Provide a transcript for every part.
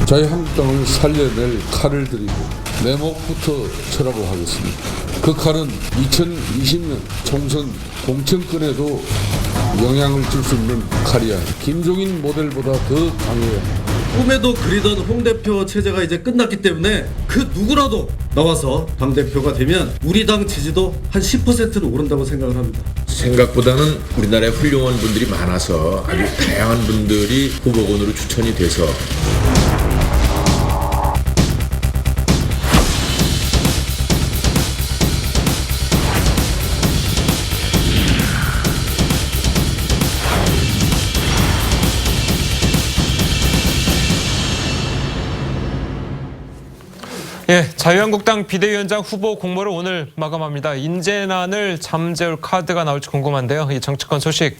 자유한국당을 살려낼 칼을 들이고 내 목부터 쳐라고 하겠습니다. 그 칼은 2020년 총선 공천권에도 영향을 줄 수 있는 칼이야. 김종인 모델보다 더 강해요. 꿈에도 그리던 홍 대표 체제가 이제 끝났기 때문에 그 누구라도 나와서 당대표가 되면 우리 당 지지도 한 10%는 오른다고 생각을 합니다. 생각보다는 우리나라에 훌륭한 분들이 많아서 아주 다양한 분들이 후보군으로 추천이 돼서 예, 자유한국당 비대위원장 후보 공모를 오늘 마감합니다. 인재난을 잠재울 카드가 나올지 궁금한데요. 이 정치권 소식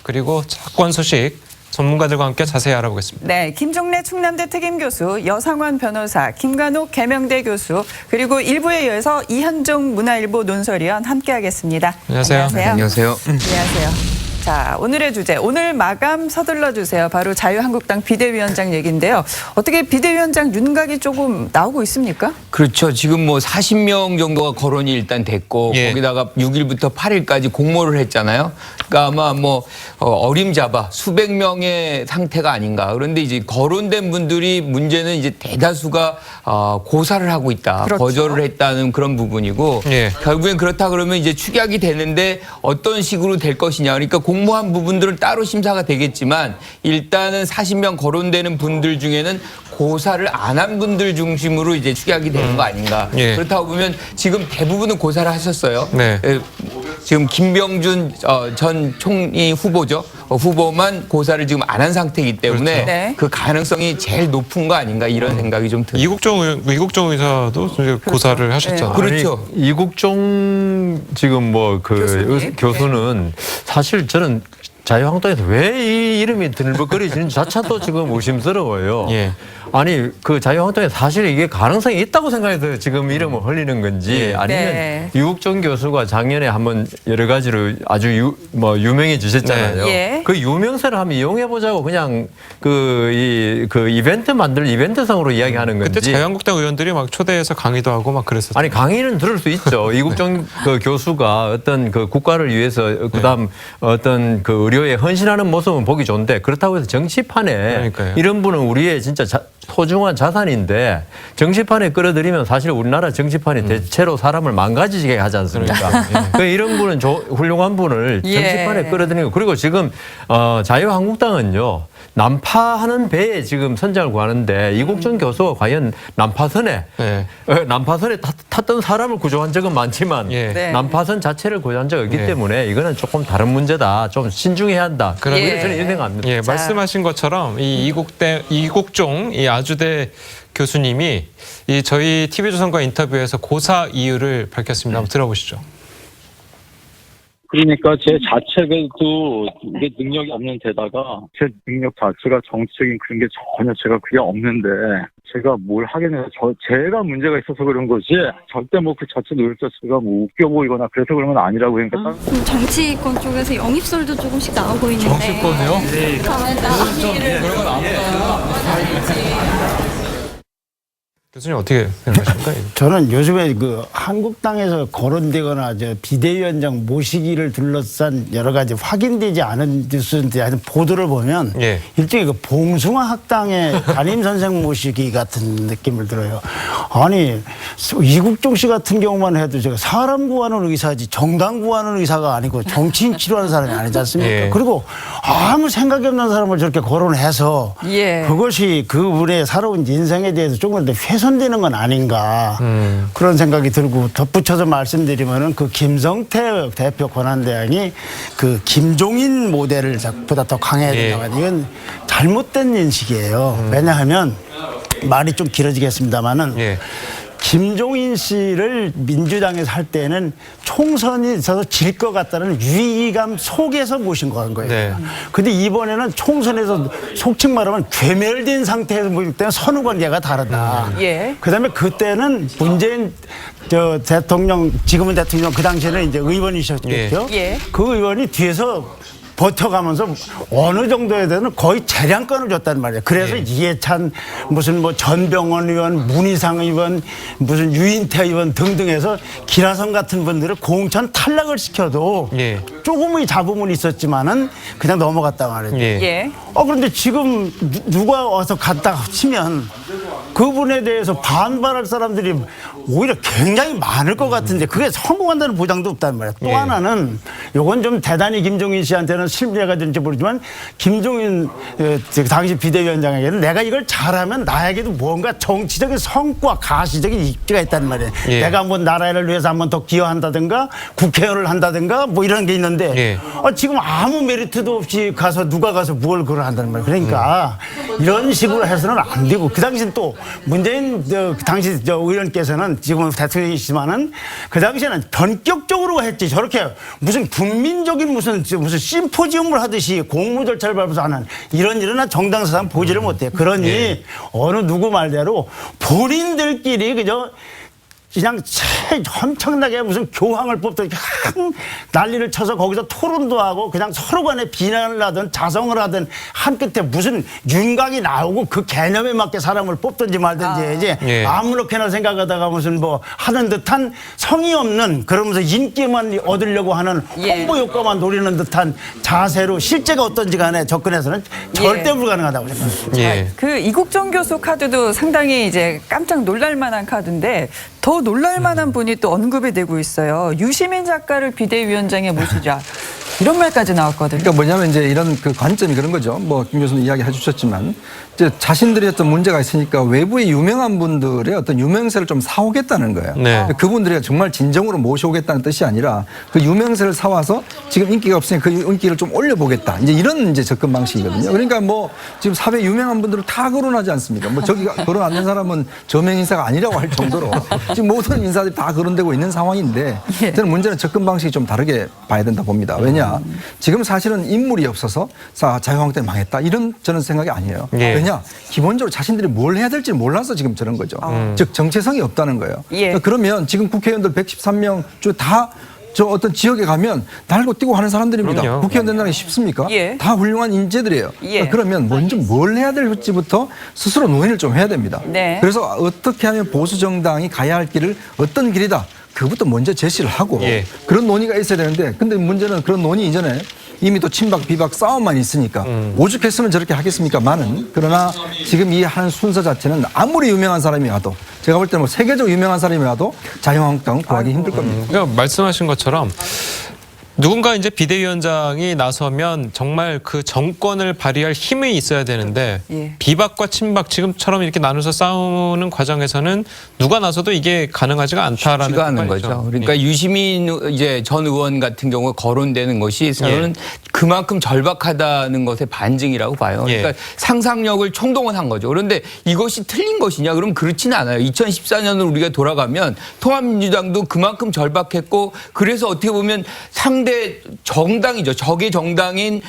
그리고 차권 소식 전문가들과 함께 자세히 알아보겠습니다. 네, 김종래 충남대 특임교수, 여상원 변호사, 김관옥 계명대 교수, 그리고 일부에 이어서 이현종 문화일보 논설위원 함께하겠습니다. 안녕하세요. 안녕하세요. 안녕하세요. 자, 오늘의 주제, 오늘 마감 서둘러 주세요. 바로 자유한국당 비대위원장 얘기인데요. 어떻게 비대위원장 윤곽이 조금 나오고 있습니까? 그렇죠. 지금 뭐 40명 정도가 거론이 일단 됐고 거기다가 6일부터 8일까지 공모를 했잖아요. 그러니까 아마 뭐 어림잡아 수백 명의 상태가 아닌가. 그런데 이제 거론된 분들이 문제는 이제 대다수가 고사를 하고 있다. 그렇죠. 거절을 했다는 그런 부분이고 결국엔 그렇다 그러면 이제 축약이 되는데 어떤 식으로 될 것이냐. 그러니까 공모한 부분들은 따로 심사가 되겠지만 일단은 40명 거론되는 분들 중에는 고사를 안 한 분들 중심으로 이제 축약이 되는 거 아닌가. 그렇다고 보면 지금 대부분은 고사를 하셨어요. 지금 김병준 전 총리 후보죠. 후보만 고사를 지금 안 한 상태이기 때문에 그렇죠. 그 가능성이 제일 높은 거 아닌가 이런 생각이 좀 듭니다. 이국종 의사도 이제 고사를 하셨잖아요. 그렇죠. 이국종 지금 뭐 그 교수는 사실 저는 자유한국당에서 왜 이 이름이 들벅거리지는 자체도 지금 의심스러워요. 아니 그 자유한국당에 사실 이게 가능성이 있다고 생각해서 지금 이름을 흘리는 건지 아니면 이국종 교수가 작년에 한번 여러 가지로 아주 유명해지셨잖아요. 그 유명세를 한번 이용해 보자고 그냥 그 이벤트 만들 이벤트성으로 이야기하는 건지. 그때 자유한국당 의원들이 막 초대해서 강의도 하고 막 그랬었죠. 아니 강의는 들을 수 있죠. 이국종 그 교수가 어떤 그 국가를 위해서 그다음 어떤 그 의료에 헌신하는 모습은 보기 좋은데 그렇다고 해서 정치판에 이런 분은 우리의 진짜 소중한 자산인데 정치판에 끌어들이면 사실 우리나라 정치판이 대체로 사람을 망가지게 하지 않습니까? 이런 분은 훌륭한 분을 정치판에 끌어들이고 그리고 지금 자유한국당은요. 난파하는 배에 지금 선장을 구하는데 이국종 교수가 과연 난파선에 탔던 사람을 구조한 적은 많지만 난파선 자체를 구조한 적이 없기 때문에 이거는 조금 다른 문제다. 좀 신중해야 한다. 저는 이런 생각합니다. 말씀하신 것처럼 이 이국종 이 아주대 교수님이 이 저희 TV조선과 인터뷰에서 고사 이유를 밝혔습니다. 한번 들어보시죠. 그러니까 제 자체도 이게 능력이 없는 데다가 제 능력 자체가 정치적인 그런 게 전혀 제가 그게 없는데 제가 뭘 하겠냐. 제가 문제가 있어서 그런 거지 절대 뭐 그 자체 노력 자체가 뭐 웃겨 보이거나 그래서 그런 건 아니라고 그러니까 정치권 쪽에서 영입설도 조금씩 나오고 있는데 정치권이요? 네. 교수님 어떻게 생각하십니까? 저는 요즘에 그 한국당에서 거론되거나 비대위원장 모시기를 둘러싼 여러 가지 확인되지 않은 뉴스인데 하여튼 보도를 보면 일종의 그 봉숭아 학당의 담임 선생 모시기 같은 느낌을 들어요. 아니 이국종 씨 같은 경우만 해도 제가 사람 구하는 의사지 정당 구하는 의사가 아니고 정치인 치료하는 사람이 아니지 않습니까? 그리고 아무 생각이 없는 사람을 저렇게 거론해서 그것이 그분의 살아온 인생에 대해서 조금 더 훼손되는 건 아닌가 그런 생각이 들고 덧붙여서 말씀드리면은 그 김성태 대표 권한대행이 그 김종인 모델을 보다 더 강해야 된다고 이건 잘못된 인식이에요. 왜냐하면 말이 좀 길어지겠습니다만은 김종인 씨를 민주당에서 할 때는 총선이 있어서 질 것 같다는 위기감 속에서 모신 거예요. 근데 이번에는 총선에서 속칭 말하면 괴멸된 상태에서 모실 때는 선후관계가 다르다. 그다음에 그때는 문재인 대통령 지금은 대통령 그 당시에는 이제 의원이셨겠죠. 그 의원이 뒤에서 버텨가면서 어느 정도에 대해서는 거의 재량권을 줬단 말이에요. 그래서 이해찬 무슨 뭐 전병헌 의원, 문희상 의원, 무슨 유인태 의원 등등해서 기라성 같은 분들을 공천 탈락을 시켜도 조금의 잡음은 있었지만은 그냥 넘어갔단 말이에요. 그런데 지금 누가 와서 갔다 치면 그분에 대해서 반발할 사람들이 오히려 굉장히 많을 것 같은데 그게 성공한다는 보장도 없단 말이에요. 또 하나는 요건 좀 대단히 김종인 씨한테는 실례가 될지 모르지만 김종인 당시 비대위원장에게는 내가 이걸 잘하면 나에게도 뭔가 정치적인 성과 가시적인 입지가 있단 말이에요. 내가 한번 나라를 위해서 한번 더 기여한다든가 국회의원을 한다든가 뭐 이런 게 있는데 지금 아무 메리트도 없이 가서 누가 가서 뭘 그걸 한다는 말이에요. 그러니까 이런 식으로 해서는 안 되고 그 당시엔 또 문재인 당시 의원께서는 지금은 대통령이시지만은 그 당시에는 본격적으로 했지 저렇게 무슨 국민적인 무슨 심포지움을 하듯이 공무 절차를 밟아서 하는 이런 일은 정당사상 보지를 못해요. 그러니 어느 누구 말대로 본인들끼리 그냥 엄청나게 무슨 교황을 뽑듯이 난리를 쳐서 거기서 토론도 하고 그냥 서로 간에 비난을 하든 자성을 하든 한 끝에 무슨 윤곽이 나오고 그 개념에 맞게 사람을 뽑든지 말든지 이제 아무렇게나 생각하다가 무슨 뭐 하는 듯한 성의 없는 그러면서 인기만 얻으려고 하는 홍보 효과만 노리는 듯한 자세로 실제가 어떤지 간에 접근해서는 절대 불가능하다고 생각합니다. 그 이국정 교수 카드도 상당히 이제 깜짝 놀랄 만한 카드인데 더 놀랄 만한 분이 또 언급이 되고 있어요. 유시민 작가를 비대위원장에 모시자. 이런 말까지 나왔거든요. 그러니까 뭐냐면 이제 이런 그 관점이 그런 거죠. 뭐 김 교수님 이야기해 주셨지만 이제 자신들이 어떤 문제가 있으니까 외부의 유명한 분들의 어떤 유명세를 좀 사오겠다는 거예요. 그분들이 정말 진정으로 모셔오겠다는 뜻이 아니라 그 유명세를 사와서 지금 인기가 없으니까 그 인기를 좀 올려보겠다. 이제 이런 이제 접근 방식이거든요. 그러니까 뭐 지금 사회 유명한 분들은 다 거론하지 않습니까? 뭐 저기 거론 안 된 사람은 저명 인사가 아니라고 할 정도로 지금 모든 인사들이 다 거론되고 있는 상황인데 저는 문제는 접근 방식이 좀 다르게 봐야 된다 봅니다. 왜냐? 지금 사실은 인물이 없어서 자유한국당이 망했다 이런 저는 생각이 아니에요. 왜냐? 기본적으로 자신들이 뭘 해야 될지 몰라서 지금 저런 거죠. 즉 정체성이 없다는 거예요. 그러면 지금 국회의원들 113명 중 다 저 어떤 지역에 가면 날고 뛰고 하는 사람들입니다. 그럼요. 국회의원 된다는 게 쉽습니까? 다 훌륭한 인재들이에요. 그러면 먼저 뭘 해야 될지부터 스스로 논의를 좀 해야 됩니다. 그래서 어떻게 하면 보수 정당이 가야 할 길을 어떤 길이다. 그것부터 먼저 제시를 하고 그런 논의가 있어야 되는데 근데 문제는 그런 논의 이전에 이미 또 친박 비박 싸움만 있으니까 오죽했으면 저렇게 하겠습니까만은 그러나 지금 이 한 순서 자체는 아무리 유명한 사람이 와도 제가 볼 때는 뭐 세계적 유명한 사람이 와도 자유한국당은 구하기 힘들 겁니다. 그러니까 말씀하신 것처럼 누군가 이제 비대위원장이 나서면 정말 그 정권을 발휘할 힘이 있어야 되는데 비박과 친박 지금처럼 이렇게 나눠서 싸우는 과정에서는 누가 나서도 이게 가능하지가 않다라는 쉽지가 않은 거죠. 그러니까 유시민 이제 전 의원 같은 경우 거론되는 것이 저는 그만큼 절박하다는 것의 반증이라고 봐요. 그러니까 상상력을 총동원한 거죠. 그런데 이것이 틀린 것이냐? 그럼 그렇지는 않아요. 2014년으로 우리가 돌아가면 통합민주당도 그만큼 절박했고 그래서 어떻게 보면 상대 정당이죠. 적의 정당인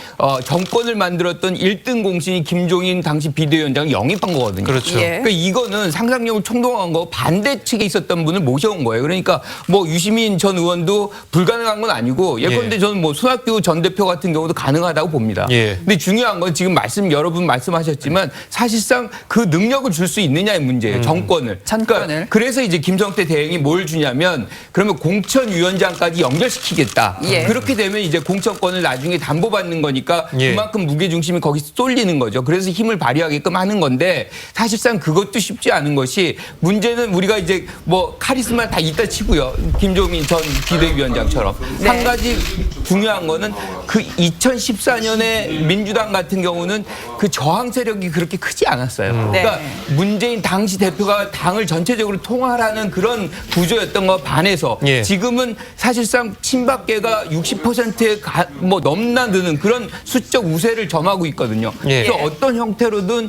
정권을 만들었던 1등 공신이 김종인 당시 비대위원장을 영입한 거거든요. 그렇죠. 그러니까 이거는 상상력을 총동원한 거 반대 측에 있었던 분을 모셔온 거예요. 그러니까 뭐 유시민 전 의원도 불가능한 건 아니고 예컨대 저는 뭐 손학규 전 대표 같은 경우도 가능하다고 봅니다. 근데 중요한 건 지금 여러분 말씀하셨지만 사실상 그 능력을 줄 수 있느냐의 문제예요. 정권을. 그러니까 그래서 이제 김성태 대행이 뭘 주냐면 그러면 공천위원장까지 연결시키겠다. 그렇게 되면 이제 공천권을 나중에 담보받는 거니까 그만큼 무게중심이 거기서 쏠리는 거죠. 그래서 힘을 발휘하게끔 하는 건데 사실상 그것도 쉽지 않은 것이 문제는 우리가 이제 뭐 카리스마 다 있다 치고요. 김종인 전 비대위원장처럼. 한 가지 중요한 거는 그 2014년에 민주당 같은 경우는 그 저항 세력이 그렇게 크지 않았어요. 그러니까 문재인 당시 대표가 당을 전체적으로 통할하는 그런 구조였던 거 반해서 지금은 사실상 친박계가 60%에 뭐 넘나드는 그런 수적 우세를 점하고 있거든요. 그래서 어떤 형태로든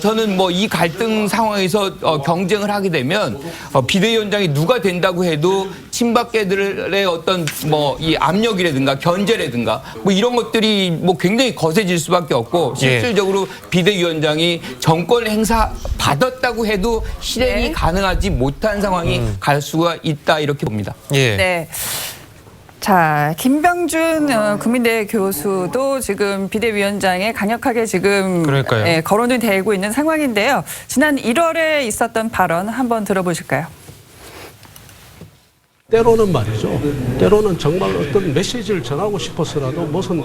저는 뭐 이 갈등 상황에서 경쟁을 하게 되면 비대위원장이 누가 된다고 해도 친박계들의 어떤 뭐 이 압력이라든가 견제라든가 뭐 이런 것들이 뭐 굉장히 거세질 수밖에 없고 실질적으로 비대위원장이 정권 행사 받았다고 해도 실행이 가능하지 못한 상황이 갈 수가 있다 이렇게 봅니다. 자, 김병준 국민대회 교수도 지금 비대위원장에 강력하게 지금 거론이 되고 있는 상황인데요. 지난 1월에 있었던 발언 한번 들어보실까요? 때로는 말이죠. 때로는 정말 어떤 메시지를 전하고 싶어서라도 무슨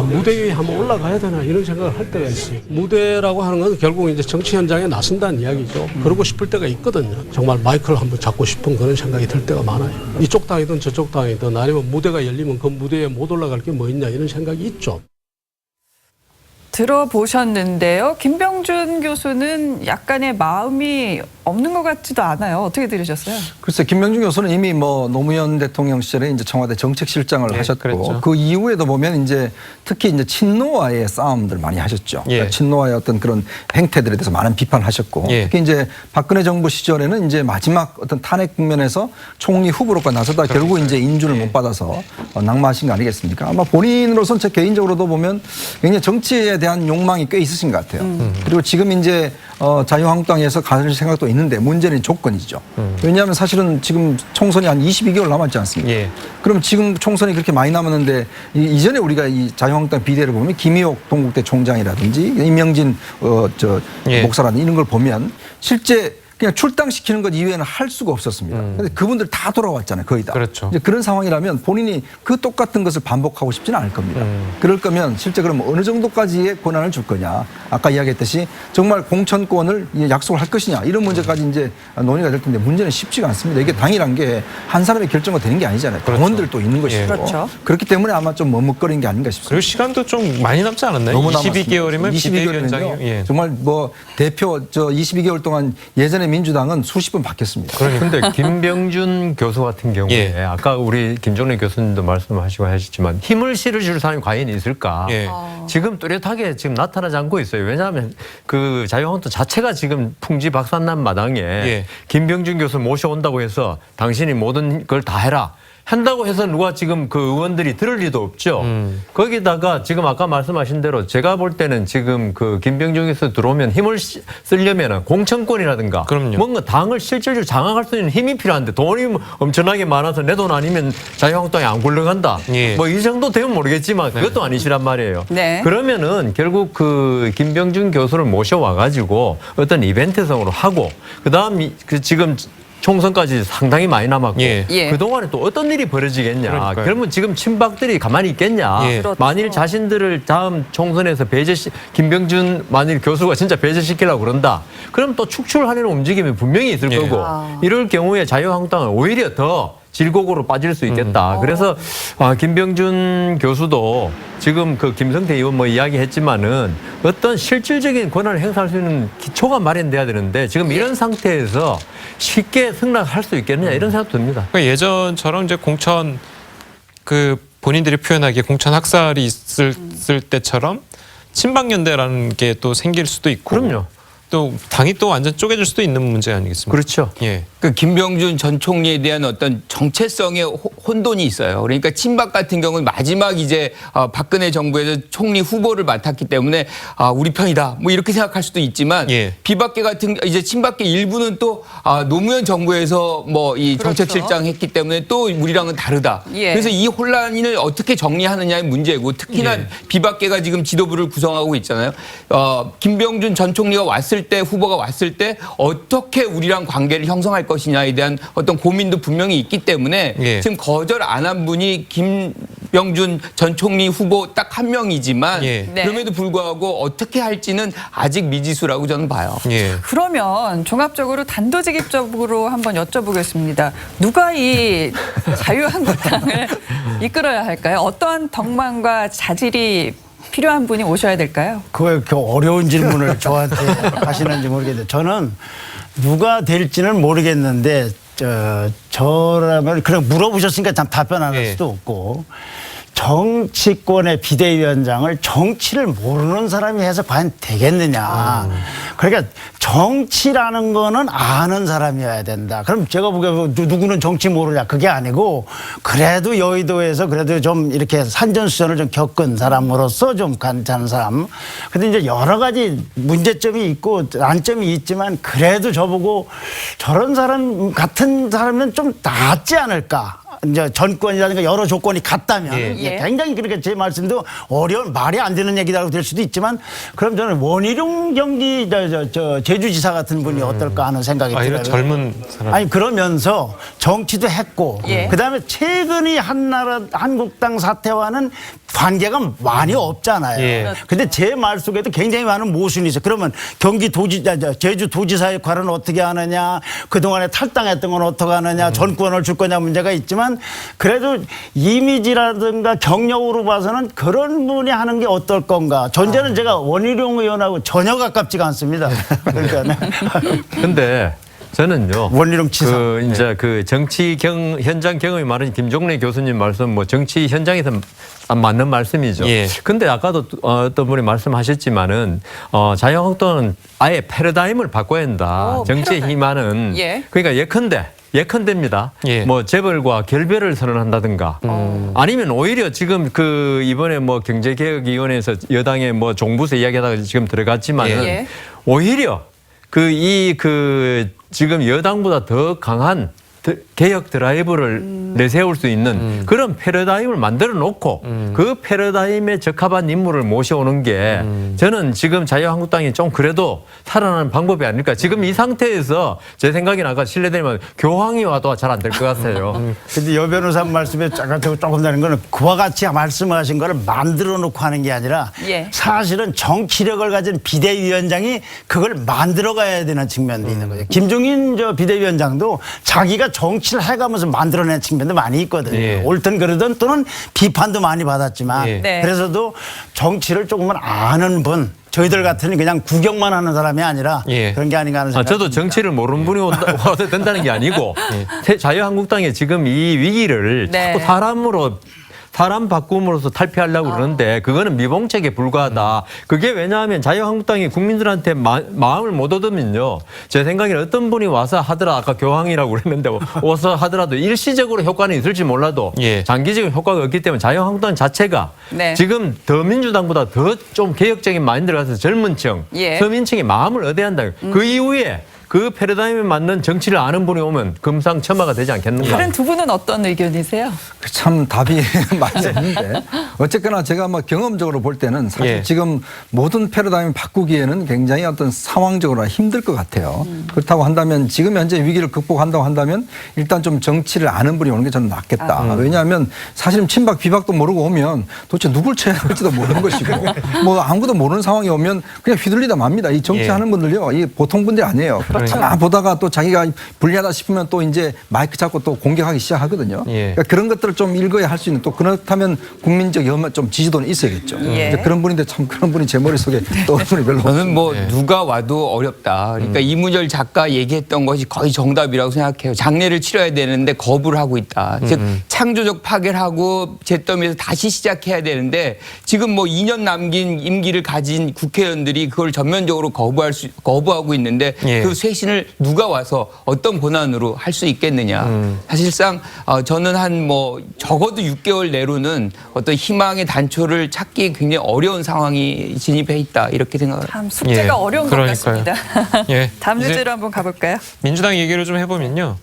무대 위에 한번 올라가야 되나 이런 생각을 할 때가 있어요. 무대라고 하는 건 결국 이제 정치 현장에 나선다는 이야기죠. 그러고 싶을 때가 있거든요. 정말 마이크를 한번 잡고 싶은 그런 생각이 들 때가 많아요. 이쪽 당이든 저쪽 당이든 아니면 무대가 열리면 그 무대에 못 올라갈 게 뭐 있냐 이런 생각이 있죠. 들어보셨는데요. 김병준 교수는 약간의 마음이 없는 것 같지도 않아요. 어떻게 들으셨어요? 글쎄, 김병준 교수는 이미 뭐 노무현 대통령 시절에 이제 청와대 정책실장을 하셨고, 그랬죠. 그 이후에도 보면 이제 특히 이제 친노와의 싸움들 많이 하셨죠. 그러니까 친노와의 어떤 그런 행태들에 대해서 많은 비판하셨고, 특히 이제 박근혜 정부 시절에는 이제 마지막 어떤 탄핵 국면에서 총리 후보로까지 나서다 결국 이제 인준을 못 받아서 낙마하신 거 아니겠습니까? 아마 본인으로서는 제 개인적으로도 보면 굉장히 정치에 대한 욕망이 꽤 있으신 것 같아요. 그리고 지금 이제 자유한국당에서 가실 생각도 있는데 문제는 조건이죠. 왜냐하면 사실은 지금 총선이 한 22개월 남았지 않습니까? 그럼 지금 총선이 그렇게 많이 남았는데 이전에 우리가 이 자유한국당 비대를 보면 김희옥 동국대 총장이라든지 임명진 목사라든지 이런 걸 보면 실제 그냥 출당시키는 것 이외에는 할 수가 없었습니다. 그런데 그분들 다 돌아왔잖아요. 거의 다. 그렇죠. 이제 그런 상황이라면 본인이 그 똑같은 것을 반복하고 싶지는 않을 겁니다. 그럴 거면 실제 그럼 어느 정도까지의 권한을 줄 거냐. 아까 이야기했듯이 정말 공천권을 약속을 할 것이냐. 이런 문제까지 이제 논의가 될 텐데 문제는 쉽지가 않습니다. 이게 당이란 게 한 사람의 결정으로 되는 게 아니잖아요. 당원들도 있는 것이고. 그렇죠. 그렇기 때문에 아마 좀 머뭇거리는 게 아닌가 싶습니다. 그리고 시간도 좀 많이 남지 않았나요? 너무 22개월이면 22개월이면요. 정말 뭐 대표 22개월 동안 예전에 민주당은 수십 번 바뀌었습니다. 그런데 김병준 교수 같은 경우에 아까 우리 김종래 교수님도 말씀하시고 하셨지만 힘을 실어줄 사람이 과연 있을까? 지금 뚜렷하게 지금 나타나지 않고 있어요. 왜냐하면 그 자유한국당 자체가 지금 풍지박산난 마당에 김병준 교수 모셔온다고 해서 당신이 모든 걸 다 해라. 한다고 해서 누가 지금 그 의원들이 들을 리도 없죠. 거기다가 지금 아까 말씀하신 대로 제가 볼 때는 지금 그 김병준에서 들어오면 힘을 쓰려면 공천권이라든가 뭔가 당을 실질적으로 장악할 수 있는 힘이 필요한데 돈이 엄청나게 많아서 내 돈 아니면 자유한국당이 안 굴러간다. 뭐 이 정도 되면 모르겠지만 그것도 아니시란 말이에요. 그러면은 결국 그 김병준 교수를 모셔와가지고 어떤 이벤트성으로 하고 그다음 그 지금 총선까지 상당히 많이 남았고 그동안에 또 어떤 일이 벌어지겠냐. 그러면 지금 친박들이 가만히 있겠냐. 만일 자신들을 다음 총선에서 김병준 만일 교수가 진짜 배제시키려고 그런다. 그럼 또 축출하려는 움직임이 분명히 있을 거고 이럴 경우에 자유한국당은 오히려 더 질곡으로 빠질 수 있겠다. 그래서 김병준 교수도 지금 그 김성태 의원 뭐 이야기했지만은 어떤 실질적인 권한을 행사할 수 있는 기초가 마련돼야 되는데 지금 이런 상태에서 쉽게 승낙할 수 있겠느냐 이런 생각도 듭니다. 그러니까 예전처럼 이제 공천 그 본인들이 표현하기에 공천 학살이 있을 때처럼 친박연대라는 게 또 생길 수도 있고. 그럼요. 또 당이 또 완전 쪼개질 수도 있는 문제 아니겠습니까? 그렇죠. 그 김병준 전 총리에 대한 어떤 정체성의 혼돈이 있어요. 그러니까 친박 같은 경우는 마지막 이제 박근혜 정부에서 총리 후보를 맡았기 때문에 우리 편이다 뭐 이렇게 생각할 수도 있지만 비박계 같은 이제 친박계 일부는 또 노무현 정부에서 뭐 이 정책실장 했기 때문에 또 우리랑은 다르다. 그래서 이 혼란을 어떻게 정리하느냐의 문제고 특히나 비박계가 지금 지도부를 구성하고 있잖아요. 김병준 전 총리가 왔을 때 후보가 왔을 때 어떻게 우리랑 관계를 형성할 것이냐에 대한 어떤 고민도 분명히 있기 때문에 지금 거절 안 한 분이 김병준 전 총리 후보 딱 한 명이지만 그럼에도 불구하고 어떻게 할지는 아직 미지수라고 저는 봐요. 그러면 종합적으로 단도직입적으로 한번 여쭤보겠습니다. 누가 이 자유한국당을 이끌어야 할까요? 어떠한 덕망과 자질이 필요한 분이 오셔야 될까요? 그 어려운 질문을 저한테 하시는지 모르겠는데 저는 누가 될지는 모르겠는데 저라면 그냥 물어보셨으니까 참 답변 안 할 수도 없고 정치권의 비대위원장을 정치를 모르는 사람이 해서 과연 되겠느냐. 그러니까 정치라는 거는 아는 사람이어야 된다. 그럼 제가 보기에 누구는 정치 모르냐. 그게 아니고 그래도 여의도에서 그래도 좀 이렇게 산전수전을 좀 겪은 사람으로서 좀 괜찮은 사람. 근데 이제 여러 가지 문제점이 있고 난점이 있지만 그래도 저보고 저런 사람 같은 사람은 좀 낫지 않을까. 이제 전권이라든가 여러 조건이 같다면 예. 굉장히 그렇게 제 말씀도 어려운 말이 안 되는 얘기라고 될 수도 있지만 그럼 저는 원희룡 경기 제주지사 같은 분이 어떨까 하는 생각이 들어요. 이런 젊은 사람. 아니 그러면서 정치도 했고 그다음에 최근에 한국당 사태와는 관계가 많이 없잖아요. 근데 제 말 속에도 굉장히 많은 모순이 있어요. 그러면 제주도지사의 역할은 어떻게 하느냐, 그동안에 탈당했던 건 어떻게 하느냐, 전권을 줄 거냐 문제가 있지만 그래도 이미지라든가 경력으로 봐서는 그런 분이 하는 게 어떨 건가. 전제는 제가 원희룡 의원하고 전혀 가깝지가 않습니다. 그러니까. 근데 저는요. 원희룡 지사. 이제 그 정치 현장 경험이 많은 김종래 교수님 말씀 뭐 정치 현장에서 맞는 말씀이죠. 근데 아까도 어떤 분이 말씀하셨지만은 자유한국당은 아예 패러다임을 바꿔야 한다. 정치에 힘하는. 그러니까 예컨대입니다. 뭐 재벌과 결별을 선언한다든가 아니면 오히려 지금 그 이번에 뭐 경제개혁위원회에서 여당의 뭐 종부세 이야기하다가 지금 들어갔지만은 오히려 지금 여당보다 더 강한 개혁 드라이브를 내세울 수 있는 그런 패러다임을 만들어 놓고 그 패러다임에 적합한 인물을 모셔오는 게 저는 지금 자유한국당이 좀 그래도 살아나는 방법이 아닐까. 지금 이 상태에서 제 생각에는 아까 실례되면 교황이 와도 잘 안 될 것 같아요. 근데 여 변호사 말씀에 조금 다른 거는 그와 같이 말씀하신 거를 만들어 놓고 하는 게 아니라 사실은 정치력을 가진 비대위원장이 그걸 만들어 가야 되는 측면도 있는 거죠. 김종인 비대위원장도 자기가 정치를 해가면서 만들어낸 측면도 많이 있거든요. 옳든 그러든 또는 비판도 많이 받았지만 그래서도 정치를 조금은 아는 분, 저희들 같은 그냥 구경만 하는 사람이 아니라 그런 게 아닌가 하는 생각이 저도 정치를 모르는 분이 와도 된다는 게 아니고 자유한국당의 지금 이 위기를 자꾸 사람 바꿈으로써 탈피하려고 그러는데 그거는 미봉책에 불과하다. 그게 왜냐하면 자유한국당이 국민들한테 마음을 못 얻으면요. 제 생각에는 어떤 분이 와서 하더라. 아까 교황이라고 그랬는데 와서 하더라도 일시적으로 효과는 있을지 몰라도 장기적인 효과가 없기 때문에 자유한국당 자체가 지금 더민주당보다 더 좀 개혁적인 마인드를 가서 젊은 층, 서민층의 마음을 얻어야 한다. 그 이후에 그 패러다임에 맞는 정치를 아는 분이 오면 금상첨화가 되지 않겠는가. 다른 두 분은 어떤 의견이세요? 참 답이 많이 없는데 어쨌거나 제가 뭐 경험적으로 볼 때는 사실 지금 모든 패러다임을 바꾸기에는 굉장히 어떤 상황적으로 힘들 것 같아요. 그렇다고 한다면 지금 현재 위기를 극복한다고 한다면 일단 좀 정치를 아는 분이 오는 게 저는 낫겠다. 왜냐하면 사실은 친박 비박도 모르고 오면 도대체 누굴 쳐야 할지도 모르는 것이고 뭐 아무것도 모르는 상황이 오면 그냥 휘둘리다 맙니다. 이 정치하는 분들요. 이 보통 분들이 아니에요. 가만 보다가 또 자기가 불리하다 싶으면 또 이제 마이크 잡고 또 공격하기 시작하거든요. 그러니까 그런 것들을 좀 읽어야 할 수 있는 또 그렇다면 국민적 좀 지지도는 있어야겠죠. 이제 그런 분인데 참 그런 분이 제 머릿속에 떠오르는 분이 별로 없어요. 저는 뭐 누가 와도 어렵다. 그러니까 이문열 작가 얘기했던 것이 거의 정답이라고 생각해요. 장례를 치러야 되는데 거부를 하고 있다. 즉 창조적 파괴를 하고 잿더미에서 다시 시작해야 되는데 지금 뭐 2년 남긴 임기를 가진 국회의원들이 그걸 전면적으로 거부하고 있는데 그 쇄신을 누가 와서 어떤 권한으로 할 수 있겠느냐. 사실상 저는 한 뭐 적어도 6개월 내로는 어떤 희망의 단초를 찾기 굉장히 어려운 상황이 진입해 있다. 이렇게 생각합니다. 참 숙제가 어려운 것 같습니다. 다음 주제로 한번 가볼까요? 민주당 얘기를 좀 해보면요.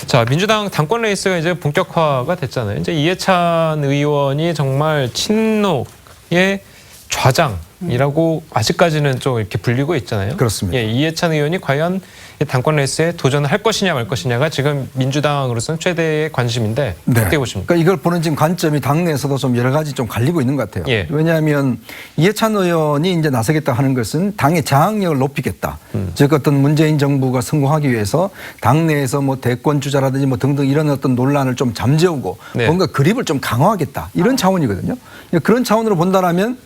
자, 민주당 당권 레이스가 이제 본격화가 됐잖아요. 이제 이해찬 의원이 정말 친노의 좌장이라고 아직까지는 좀 이렇게 불리고 있잖아요. 그렇습니다. 이해찬 의원이 과연 당권 레이스에 도전을 할 것이냐 말 것이냐가 지금 민주당으로서는 최대의 관심인데 어떻게 보십니까? 그러니까 이걸 보는 지금 관점이 당내에서도 좀 여러 가지 좀 갈리고 있는 것 같아요. 왜냐하면 이해찬 의원이 이제 나서겠다 하는 것은 당의 장악력을 높이겠다. 즉 어떤 문재인 정부가 성공하기 위해서 당내에서 뭐 대권 주자라든지 뭐 등등 이런 어떤 논란을 좀 잠재우고 뭔가 그립을 좀 강화하겠다. 이런 차원이거든요. 그런 차원으로 본다라면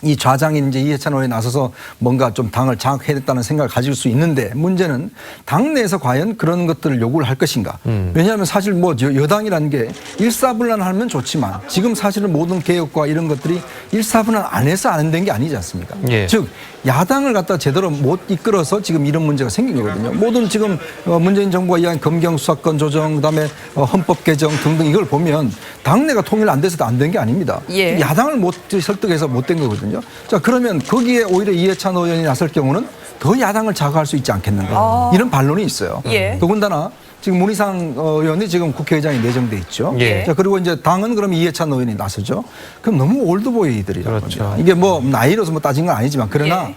이 좌장인 이제 이해찬 의원이 나서서 뭔가 좀 당을 장악해야 됐다는 생각을 가질 수 있는데 문제는 당내에서 과연 그런 것들을 요구를 할 것인가. 왜냐하면 사실 뭐 여당이라는 게 일사불란하면 좋지만 지금 사실은 모든 개혁과 이런 것들이 일사불란 안에서 안 된 게 아니지 않습니까? 즉 야당을 갖다 제대로 못 이끌어서 지금 이런 문제가 생긴 거거든요. 모든 지금 문재인 정부가 이야기한 검경수사권 조정 그다음에 헌법 개정 등등 이걸 보면 당내가 통일 안 돼서도 안 된 게 아닙니다. 야당을 못 설득해서 못 된 거거든요. 거거든요. 자, 그러면 거기에 오히려 이해찬 의원이 나설 경우는 더 야당을 자극할 수 있지 않겠는가. 이런 반론이 있어요. 예. 더군다나 지금 문희상 의원이 지금 국회의장에 내정돼 있죠. 예. 자, 그리고 이제 당은 그럼 이해찬 의원이 나서죠. 그럼 너무 올드보이들이라고. 그렇죠. 이게 뭐 나이로서 뭐 따진 건 아니지만 그러나 예.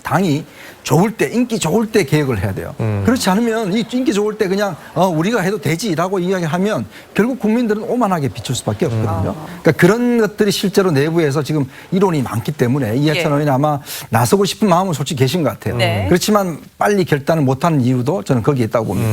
당이 좋을 때, 인기 좋을 때 개혁을 해야 돼요. 그렇지 않으면 이 인기 좋을 때 그냥 우리가 해도 되지라고 이야기하면 결국 국민들은 오만하게 비출 수밖에 없거든요. 그러니까 그런 것들이 실제로 내부에서 지금 이론이 많기 때문에 이해찬 의원이 아마 나서고 싶은 마음은 솔직히 계신 것 같아요. 네. 그렇지만 빨리 결단을 못하는 이유도 저는 거기에 있다고 봅니다.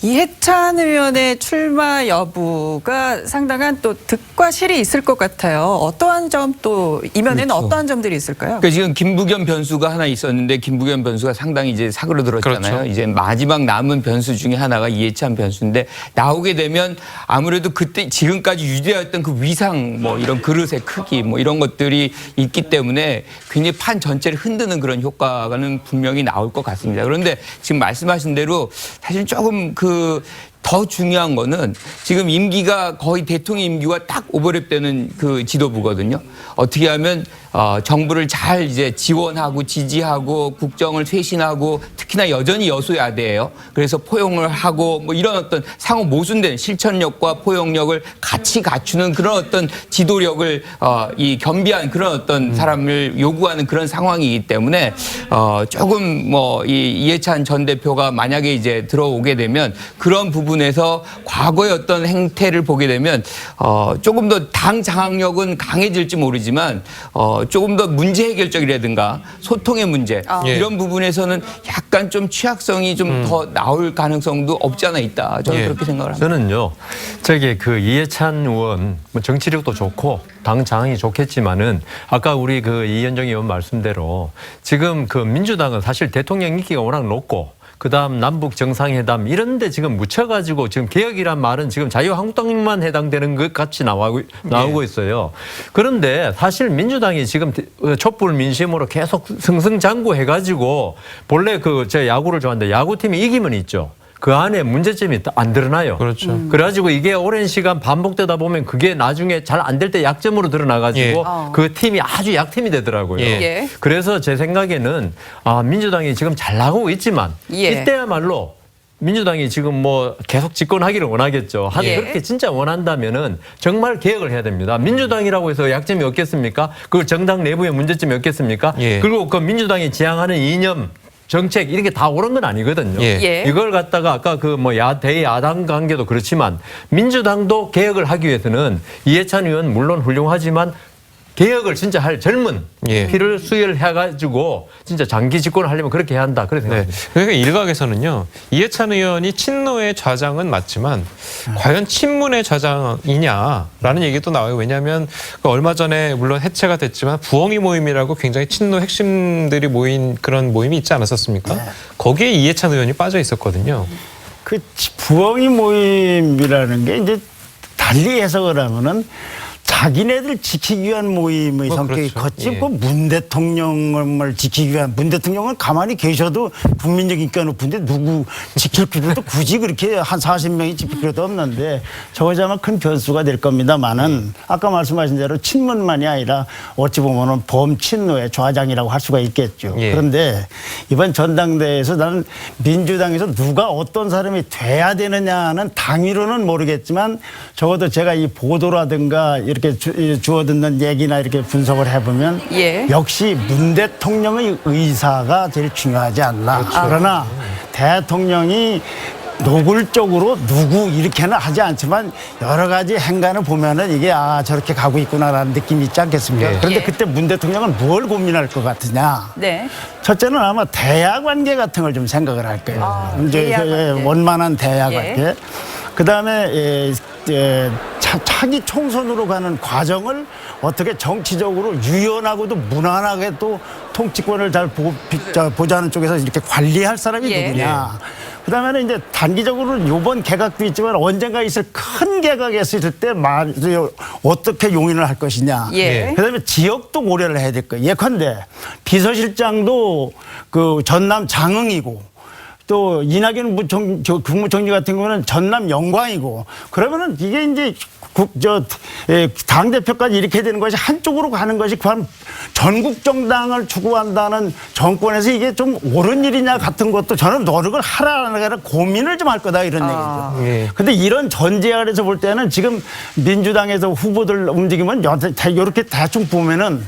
이해찬 의원의 출마 여부가 상당한 또 득과 실이 있을 것 같아요. 어떠한 점 또 이면에는 그렇죠. 어떠한 점들이 있을까요? 그러니까 지금 김부겸 변수가 하나 있었는데 김부겸 변수가 상당히 이제 사그러들었잖아요. 그렇죠. 이제 마지막 남은 변수 중에 하나가 이해찬 변수인데 나오게 되면 아무래도 그때 지금까지 유지되었던 그 위상 뭐 이런 그릇의 크기 뭐 이런 것들이 있기 때문에 굉장히 판 전체를 흔드는 그런 효과는 분명히 나올 것 같습니다. 그런데 지금 말씀하신 대로 사실 조금 더 중요한 거는 지금 임기가 거의 대통령 임기와 딱 오버랩되는 그 지도부거든요. 어떻게 하면 정부를 잘 이제 지원하고 지지하고 국정을 쇄신하고 특히나 여전히 여소야대예요. 그래서 포용을 하고 뭐 이런 어떤 상호 모순된 실천력과 포용력을 같이 갖추는 그런 어떤 지도력을 이 겸비한 그런 어떤 사람을 요구하는 그런 상황이기 때문에 조금 뭐 이 이해찬 전 대표가 만약에 이제 들어오게 되면 그런 부분에서 과거의 어떤 행태를 보게 되면 조금 더 당 장악력은 강해질지 모르지만 조금 더 문제 해결적이라든가 소통의 문제 이런 부분에서는 약간 좀 취약성이 좀 더 나올 가능성도 없지 않아 있다. 저는 그렇게 생각을 합니다. 저는요, 그 이해찬 의원 뭐 정치력도 좋고 당 장악이 좋겠지만은 아까 우리 그 이현정 의원 말씀대로 지금 그 민주당은 사실 대통령 인기가 워낙 높고 그다음 남북 정상회담 이런 데 지금 묻혀가지고 지금 개혁이란 말은 지금 자유한국당만 해당되는 것 같이 나오고 있어요. 그런데 사실 민주당이 지금 촛불 민심으로 계속 승승장구해가지고 본래 제 야구를 좋아하는데 야구팀이 이기면 있죠. 그 안에 문제점이 안 드러나요. 그렇죠. 그래가지고 이게 오랜 시간 반복되다 보면 그게 나중에 잘 안 될 때 약점으로 드러나가지고 그 팀이 아주 약팀이 되더라고요. 예. 그래서 제 생각에는 민주당이 지금 잘 나가고 있지만 이때야말로 민주당이 지금 뭐 계속 집권하기를 원하겠죠. 그렇게 진짜 원한다면은 정말 개혁을 해야 됩니다. 민주당이라고 해서 약점이 없겠습니까? 그 정당 내부의 문제점이 없겠습니까? 그리고 그 민주당이 지향하는 이념 정책 이런 게 다 옳은 건 아니거든요. 이걸 갖다가 아까 대야당 관계도 그렇지만 민주당도 개혁을 하기 위해서는 이해찬 의원 물론 훌륭하지만 개혁을 진짜 할 젊은 피를 수혈해가지고 진짜 장기 집권을 하려면 그렇게 해야 한다. 그래서 그러니까 일각에서는요. 이해찬 의원이 친노의 좌장은 맞지만 과연 친문의 좌장이냐라는 얘기도 나와요. 왜냐하면 얼마 전에 물론 해체가 됐지만 부엉이 모임이라고 굉장히 친노 핵심들이 모인 그런 모임이 있지 않았었습니까? 거기에 이해찬 의원이 빠져 있었거든요. 그 부엉이 모임이라는 게 이제 달리 해석을 하면은 자기네들 지키기 위한 모임의 성격이 그렇죠. 컸지 문 대통령을 지키기 위한 문 대통령은 가만히 계셔도 국민적 인기가 높은데 누구 지킬 필요도 굳이 그렇게 한 40명이 지킬 필요도 없는데 저것이 아마 큰 변수가 될 겁니다만은 아까 말씀하신 대로 친문만이 아니라 어찌 보면은 범친노의 좌장이라고 할 수가 있겠죠. 그런데 이번 전당대회에서 나는 민주당에서 누가 어떤 사람이 돼야 되느냐는 당위로는 모르겠지만 적어도 제가 이 보도라든가 이렇게 주워듣는 얘기나 이렇게 분석을 해보면 역시 문 대통령의 의사가 제일 중요하지 않나. 그러나 대통령이 노골적으로 누구 이렇게는 하지 않지만 여러 가지 행간을 보면은 이게 저렇게 가고 있구나라는 느낌이 있지 않겠습니까? 그런데 그때 문 대통령은 뭘 고민할 것 같으냐? 첫째는 아마 대야 관계 같은 걸 좀 생각을 할 거예요. 이제 원만한 대야 관계. 그다음에 차기 총선으로 가는 과정을 어떻게 정치적으로 유연하고도 무난하게 또 통치권을 잘 보좌하는 쪽에서 이렇게 관리할 사람이 누구냐. 그다음에는 이제 단기적으로 이번 개각도 있지만 언젠가 있을 큰 개각이 있을 때 어떻게 용인을 할 것이냐. 그다음에 지역도 고려를 해야 될 거예요. 예컨대 비서실장도 그 전남 장흥이고 또 이낙연 국무총리 같은 경우는 전남 영광이고 그러면은 이게 이제 당 대표까지 이렇게 되는 것이 한쪽으로 가는 것이 과연 전국 정당을 추구한다는 정권에서 이게 좀 옳은 일이냐 같은 것도 저는 노력을 하라는 게 아니라 고민을 좀 할 거다 이런 얘기죠. 근데 이런 전제 아래서 볼 때는 지금 민주당에서 후보들 움직이면 이렇게 대충 보면은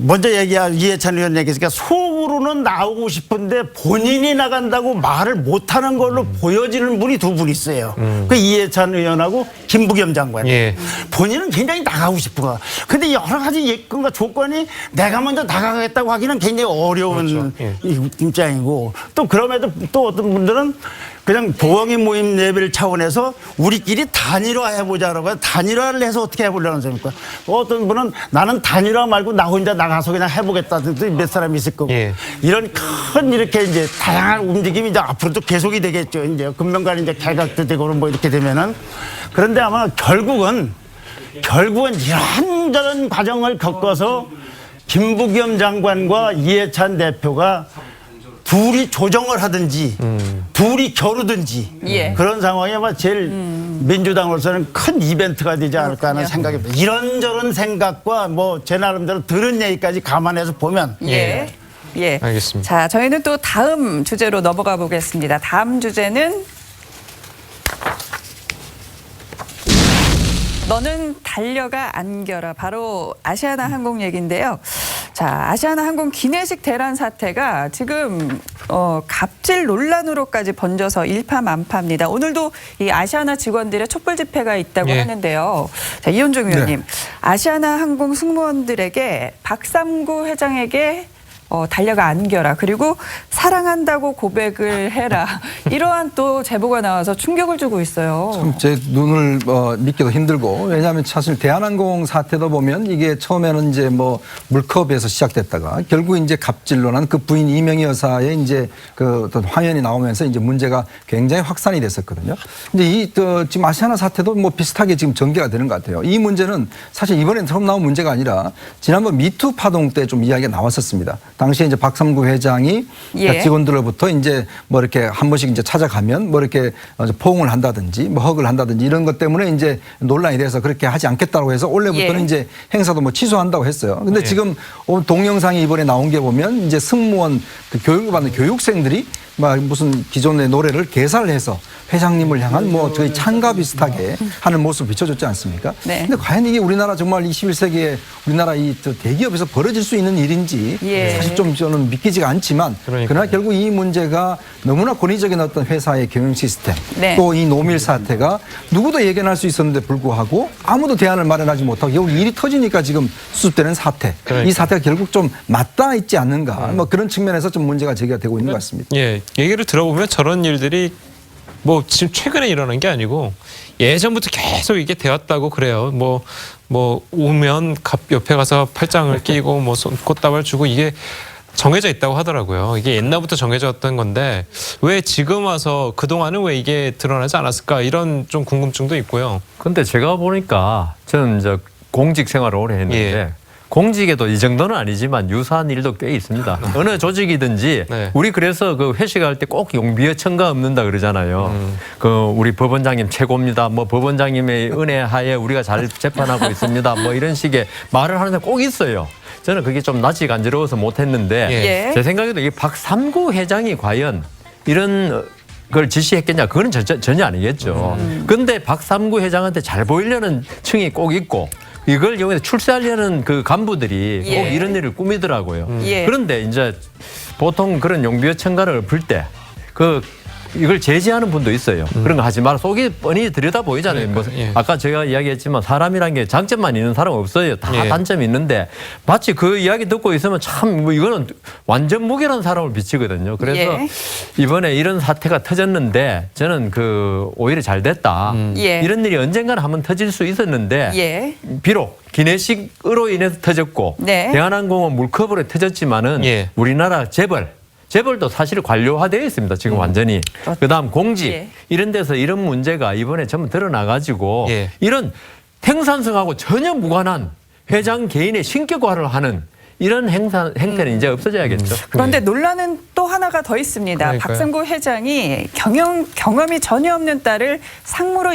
먼저 얘기한 이해찬 의원 얘기했으니까 속으로는 나오고 싶은데 본인이 나간다고 말을 못하는 걸로 보여지는 분이 두 분 있어요. 그 이해찬 의원하고 김부겸 장관. 본인은 굉장히 나가고 싶어. 근데 여러 가지 예건과 조건이 내가 먼저 나가겠다고 하기는 굉장히 어려운 입장이고 또 그럼에도 또 어떤 분들은 그냥 도엉이 모임 레벨 차원에서 우리끼리 단일화해보자라고 단일화를 해서 어떻게 해보려는 겁니까? 어떤 분은 나는 단일화 말고 나 혼자 나가서 그냥 해보겠다는 몇 사람이 있을 거고 이런 큰 이렇게 이제 다양한 움직임이 이제 앞으로도 계속이 되겠죠. 이제 금명간 이제 개각도 되고 뭐 이렇게 되면은 그런데 아마 결국은 이런저런 과정을 겪어서 김부겸 장관과 이해찬 대표가 둘이 조정을 하든지 둘이 겨루든지 그런 상황이 아마 제일 민주당으로서는 큰 이벤트가 되지 않을까 하는 생각입니다. 이런저런 생각과 뭐 제 나름대로 들은 얘기까지 감안해서 보면 알겠습니다. 자, 저희는 또 다음 주제로 넘어가 보겠습니다. 다음 주제는 너는 달려가 안겨라. 바로 아시아나 항공 얘기인데요. 자, 아시아나 항공 기내식 대란 사태가 지금 갑질 논란으로까지 번져서 일파만파입니다. 오늘도 이 아시아나 직원들의 촛불 집회가 있다고 하는데요. 자, 이현종 의원님, 아시아나 항공 승무원들에게 박삼구 회장에게 달려가 안겨라. 그리고 사랑한다고 고백을 해라. 이러한 또 제보가 나와서 충격을 주고 있어요. 참 제 눈을 믿기도 힘들고 왜냐하면 사실 대한항공 사태도 보면 이게 처음에는 이제 뭐 물컵에서 시작됐다가 결국 이제 갑질론한 그 부인 이명희 여사의 이제 그 어떤 화면이 나오면서 이제 문제가 굉장히 확산이 됐었거든요. 근데 지금 아시아나 사태도 뭐 비슷하게 지금 전개가 되는 것 같아요. 이 문제는 사실 이번에 처음 나온 문제가 아니라 지난번 미투 파동 때 좀 이야기가 나왔었습니다. 당시에 이제 박삼구 회장이 직원들로부터 이제 뭐 이렇게 한 번씩 이제 찾아가면 뭐 이렇게 포옹을 한다든지 뭐 허그를 한다든지 이런 것 때문에 이제 논란이 돼서 그렇게 하지 않겠다고 해서 올해부터는 이제 행사도 뭐 취소한다고 했어요. 근데 지금 동영상이 이번에 나온 게 보면 이제 승무원 그 교육을 받는 교육생들이 막 무슨 기존의 노래를 개사를 해서 회장님을 향한 뭐 저희 찬가 비슷하게 하는 모습을 비춰줬지 않습니까? 근데 과연 이게 우리나라 정말 21세기에 우리나라 이 대기업에서 벌어질 수 있는 일인지 사실 좀 저는 믿기지가 않지만 그러나 결국 이 문제가 너무나 권위적인 어떤 회사의 경영 시스템 또 이 노밀 사태가 누구도 예견할 수 있었는데 불구하고 아무도 대안을 마련하지 못하고 결국 일이 터지니까 지금 수습되는 사태 이 사태가 결국 좀 맞닿아 있지 않는가 뭐 그런 측면에서 좀 문제가 제기가 되고 있는 것 같습니다. 얘기를 들어보면 저런 일들이 뭐 지금 최근에 일어난 게 아니고 예전부터 계속 이게 되었다고 그래요. 뭐 오면 옆에 가서 팔짱을 끼고 뭐 꽃다발 주고 이게 정해져 있다고 하더라고요. 이게 옛날부터 정해졌던 건데 왜 지금 와서 그동안은 왜 이게 드러나지 않았을까 이런 좀 궁금증도 있고요. 근데 제가 보니까 저는 이제 공직 생활을 오래 했는데 공직에도 이 정도는 아니지만 유사한 일도 꽤 있습니다. 어느 조직이든지 우리 그래서 그 회식할 때 꼭 용비어 첨가 없는다 그러잖아요. 그 우리 법원장님 최고입니다. 뭐 법원장님의 은혜 하에 우리가 잘 재판하고 있습니다. 뭐 이런 식의 말을 하는 데 꼭 있어요. 저는 그게 좀 낯이 간지러워서 못했는데 제 생각에도 이 박삼구 회장이 과연 이런 걸 지시했겠냐? 그거는 전혀 아니겠죠. 근데 박삼구 회장한테 잘 보이려는 층이 꼭 있고 이걸 여기서 출세하려는 그 간부들이 꼭 이런 일을 꾸미더라고요. 그런데 이제 보통 그런 용비어 첨가를 풀 때 이걸 제지하는 분도 있어요. 그런 거 하지 마라. 속이 뻔히 들여다 보이잖아요. 뭐 아까 제가 이야기했지만 사람이란 게 장점만 있는 사람 없어요. 다 단점이 있는데 마치 그 이야기 듣고 있으면 참 뭐 이거는 완전 무결한 사람을 비치거든요. 그래서 이번에 이런 사태가 터졌는데 저는 오히려 잘 됐다. 이런 일이 언젠가는 한번 터질 수 있었는데 비록 기내식으로 인해서 터졌고 대한항공은 물컵으로 터졌지만은 우리나라 재벌도 사실 관료화되어 있습니다. 지금 완전히. 그다음 공직 이런 데서 이런 문제가 이번에 전부 드러나가지고 이런 생산성하고 전혀 무관한 회장 개인의 신격화를 하는 이런 행태는 이제 없어져야겠죠. 그런데 논란은 또 하나가 더 있습니다. 박삼구 회장이 경험이 전혀 없는 딸을 상무로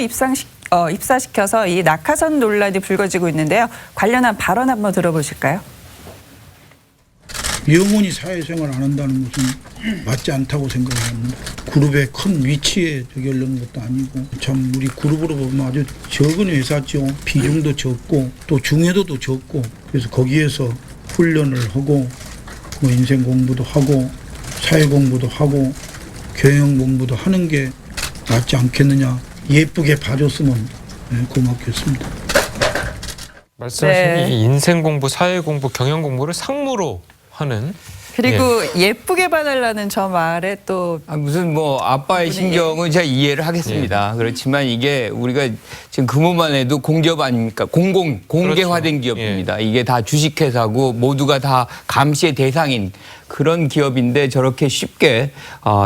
입사시켜서 이 낙하산 논란이 불거지고 있는데요. 관련한 발언 한번 들어보실까요? 영원히 사회생활 안 한다는 것은 맞지 않다고 생각합니다. 그룹의 큰 위치에 적용하는 것도 아니고 참 우리 그룹으로 보면 아주 적은 회사죠. 비중도 적고 또 중요도도 적고 그래서 거기에서 훈련을 하고 뭐 인생 공부도 하고 사회 공부도 하고 경영 공부도 하는 게 낫지 않겠느냐. 예쁘게 봐줬으면 고맙겠습니다. 말씀하신 이 인생 공부, 사회 공부, 경영 공부를 상무로 하는. 그리고 예쁘게 봐달라는 저 말에 또 무슨 뭐 아빠의 신경은 제가 이해를 하겠습니다. 그렇지만 이게 우리가 지금 그것만 해도 공기업 아닙니까? 공개화된 기업입니다. 이게 다 주식회사고 모두가 다 감시의 대상인 그런 기업인데 저렇게 쉽게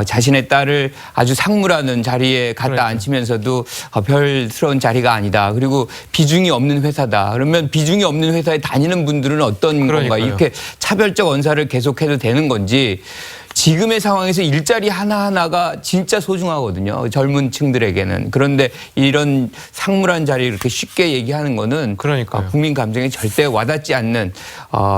자신의 딸을 아주 상무라는 자리에 갖다 앉히면서도 별스러운 자리가 아니다. 그리고 비중이 없는 회사다. 그러면 비중이 없는 회사에 다니는 분들은 어떤 건가? 이렇게 차별적 언사를 계속해도 되는 건지 지금의 상황에서 일자리 하나하나가 진짜 소중하거든요. 젊은 층들에게는. 그런데 이런 상무란 자리를 이렇게 쉽게 얘기하는 거는 국민 감정에 절대 와닿지 않는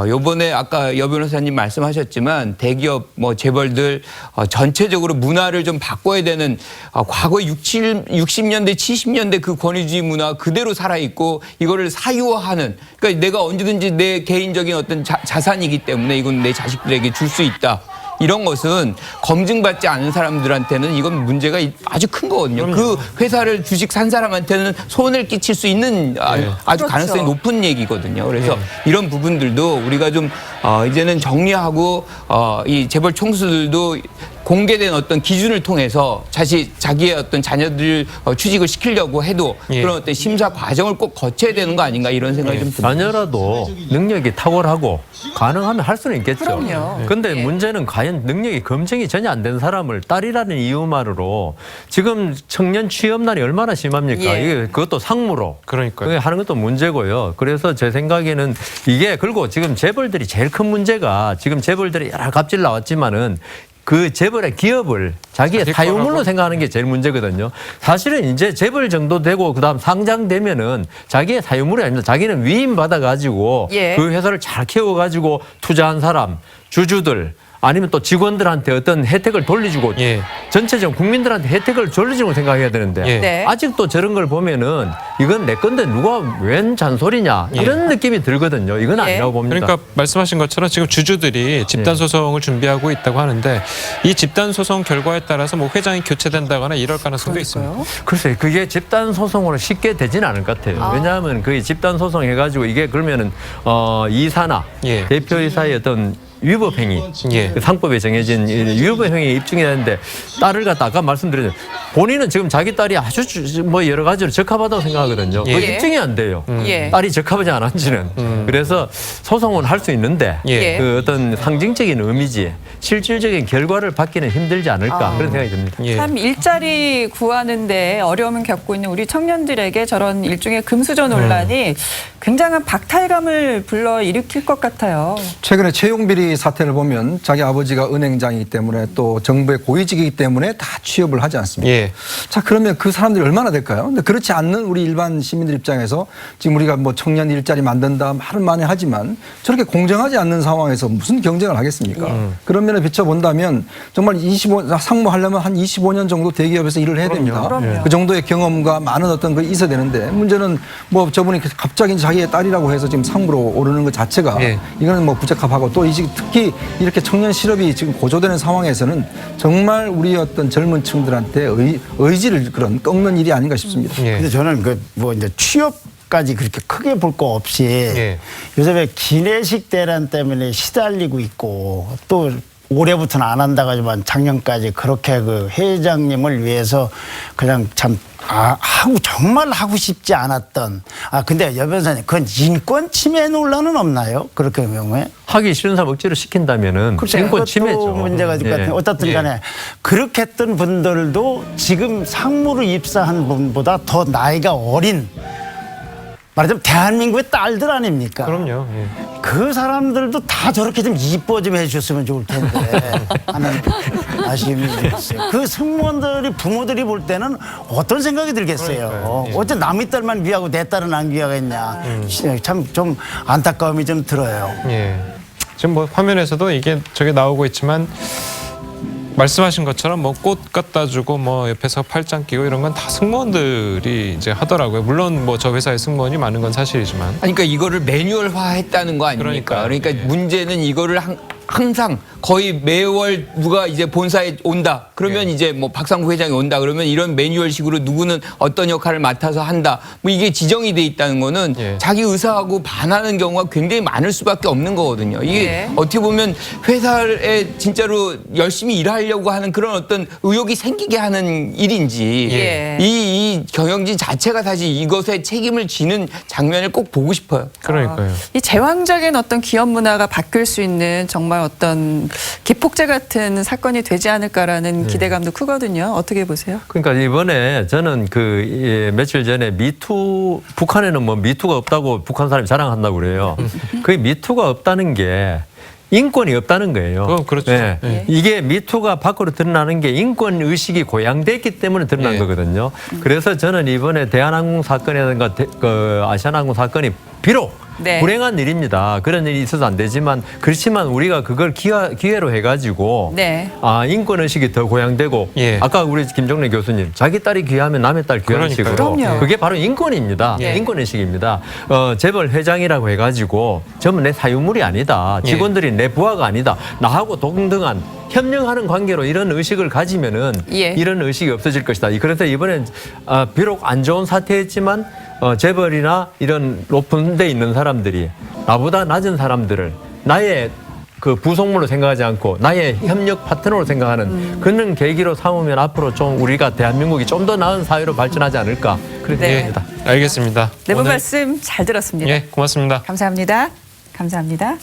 요번에 아까 여 변호사님 말씀하셨지만 대기업 뭐 재벌들 전체적으로 문화를 좀 바꿔야 되는 과거 60년대 70년대 그 권위주의 문화 그대로 살아있고 이거를 사유화하는 그러니까 내가 언제든지 내 개인적인 어떤 자산이기 때문에 이건 내 자식들에게 줄 수 있다. 이런 것은 검증받지 않은 사람들한테는 이건 문제가 아주 큰 거거든요. 그 회사를 주식 산 사람한테는 손을 끼칠 수 있는 아주 가능성이 높은 얘기거든요. 그래서 이런 부분들도 우리가 좀 이제는 정리하고 이 재벌 총수들도 공개된 어떤 기준을 통해서 자기의 어떤 자녀들 취직을 시키려고 해도 그런 어떤 심사 과정을 꼭 거쳐야 되는 거 아닌가 이런 생각이 좀 듭니다. 자녀라도 능력이 탁월하고 가능하면 할 수는 있겠죠. 그럼요. 그런데 문제는 과연 능력이 검증이 전혀 안 된 사람을 딸이라는 이유만으로 지금 청년 취업난이 얼마나 심합니까? 이게 그것도 상무로. 그게 하는 것도 문제고요. 그래서 제 생각에는 이게 그리고 지금 재벌들이 제일 큰 문제가 지금 재벌들이 여러 갑질 나왔지만은 그 재벌의 기업을 자기의 사유물로 생각하는 게 제일 문제거든요. 사실은 이제 재벌 정도 되고 그다음 상장되면은 자기의 사유물이 아닙니다. 자기는 위임받아가지고 그 회사를 잘 키워가지고 투자한 사람, 주주들 아니면 또 직원들한테 어떤 혜택을 돌려주고 전체적으로 국민들한테 혜택을 돌려주고 생각해야 되는데 아직도 저런 걸 보면은 이건 내 건데 누가 웬 잔소리냐 이런 느낌이 들거든요. 이건 아니라고 봅니다. 그러니까 말씀하신 것처럼 지금 주주들이 집단 소송을 준비하고 있다고 하는데 이 집단 소송 결과에 따라서 뭐 회장이 교체된다거나 이럴 가능성도 있습니다. 글쎄요. 그게 집단 소송으로 쉽게 되지는 않을 것 같아요. 왜냐하면 그 집단 소송 해가지고 이게 그러면은 이사나 대표이사의 어떤 위법행위, 상법에 정해진 위법행위에 입증해야 하는데 딸을 갖다 아까 말씀드렸죠. 본인은 지금 자기 딸이 아주 뭐 여러 가지로 적합하다고 생각하거든요. 그거 입증이 안 돼요. 딸이 적합하지 않은지는. 그래서 소송은 할 수 있는데 그 어떤 상징적인 의미지 실질적인 결과를 받기는 힘들지 않을까 그런 생각이 듭니다. 참 일자리 구하는데 어려움을 겪고 있는 우리 청년들에게 저런 일종의 금수저 논란이 굉장한 박탈감을 불러일으킬 것 같아요. 최근에 최용비리 사태를 보면 자기 아버지가 은행장이기 때문에 또 정부의 고위직이기 때문에 다 취업을 하지 않습니까? 자, 그러면 그 사람들이 얼마나 될까요? 근데 그렇지 않는 우리 일반 시민들 입장에서 지금 우리가 뭐 청년 일자리 만든다 말은 많이 하지만 저렇게 공정하지 않는 상황에서 무슨 경쟁을 하겠습니까? 그런 면에 비춰본다면 정말 상무하려면 한 25년 정도 대기업에서 일을 해야 됩니다. 그 정도의 경험과 많은 어떤 거 있어야 되는데 문제는 뭐 저분이 갑자기 자기의 딸이라고 해서 지금 상무로 오르는 것 자체가 이거는 뭐 부적합하고 또 특히 이렇게 청년 실업이 지금 고조되는 상황에서는 정말 우리 어떤 젊은 층들한테 의지를 그런 꺾는 일이 아닌가 싶습니다. 근데 저는 그 뭐 이제 취업까지 그렇게 크게 볼 거 없이 요즘에 기내식 대란 때문에 시달리고 있고 또 올해부터는 안 한다고 하지만 작년까지 그렇게 그 회장님을 위해서 그냥 참 정말 하고 싶지 않았던 근데 여 변호사님 그건 인권 침해 논란은 없나요? 그렇게 할 경우에 하기 싫은 사람 억지로 시킨다면은 인권 침해죠. 문제가 될 것 같아요. 어떻든 간에 그렇게 했던 분들도 지금 상무로 입사한 분보다 더 나이가 어린 말하자면 대한민국의 딸들 아닙니까? 그럼요. 예. 그 사람들도 다 저렇게 좀 이뻐 좀 해주셨으면 좋을 텐데 하는 아쉬움이 있어요. 그 승무원들이 부모들이 볼 때는 어떤 생각이 들겠어요. 어째 남의 딸만 귀하고 내 딸은 안 귀하겠냐. 참 좀 안타까움이 좀 들어요. 예. 지금 뭐 화면에서도 이게 저게 나오고 있지만 말씀하신 것처럼 뭐 꽃 갖다 주고 뭐 옆에서 팔짱 끼고 이런 건 다 승무원들이 이제 하더라고요. 물론 뭐 저 회사에 승무원이 많은 건 사실이지만. 아니, 그러니까 이거를 매뉴얼화했다는 거 아닙니까? 그러니까 문제는 이거를 항상 거의 매월 누가 이제 본사에 온다. 그러면 이제 뭐 박상구 회장이 온다. 그러면 이런 매뉴얼식으로 누구는 어떤 역할을 맡아서 한다. 뭐 이게 지정이 돼 있다는 거는 자기 의사하고 반하는 경우가 굉장히 많을 수밖에 없는 거거든요. 이게 어떻게 보면 회사에 진짜로 열심히 일하려고 하는 그런 어떤 의욕이 생기게 하는 일인지 이 경영진 자체가 사실 이것에 책임을 지는 장면을 꼭 보고 싶어요. 그러니까요. 이 제왕적인 어떤 기업 문화가 바뀔 수 있는 정말 어떤 기폭제 같은 사건이 되지 않을까라는 기대감도 크거든요. 어떻게 보세요? 그러니까 이번에 저는 며칠 전에 미투, 북한에는 뭐 미투가 없다고 북한 사람이 자랑한다고 그래요. 그 미투가 없다는 게 인권이 없다는 거예요. 그렇죠. 네. 이게 미투가 밖으로 드러나는 게 인권 의식이 고양됐기 때문에 드러난 거거든요. 그래서 저는 이번에 대한항공 사건이라든가 아시아나항공 사건이 비록 불행한 일입니다. 그런 일이 있어서 안 되지만 그렇지만 우리가 그걸 기회로 해가지고 인권 의식이 더 고양되고 아까 우리 김정래 교수님 자기 딸이 귀하면 남의 딸 귀한 식으로 그게 바로 인권입니다. 인권 의식입니다. 재벌 회장이라고 해가지고 전부 내 사유물이 아니다. 직원들이 내 부하가 아니다. 나하고 동등한 협력하는 관계로 이런 의식을 가지면은 이런 의식이 없어질 것이다. 그래서 이번엔 비록 안 좋은 사태였지만 재벌이나 이런 높은 데 있는 사람들이 나보다 낮은 사람들을 나의 그 부속물로 생각하지 않고 나의 협력 파트너로 생각하는 그런 계기로 삼으면 앞으로 좀 우리가 대한민국이 좀 더 나은 사회로 발전하지 않을까 그렇게 생각합니다. 알겠습니다. 네 분 말씀 잘 들었습니다. 예, 고맙습니다. 감사합니다. 감사합니다.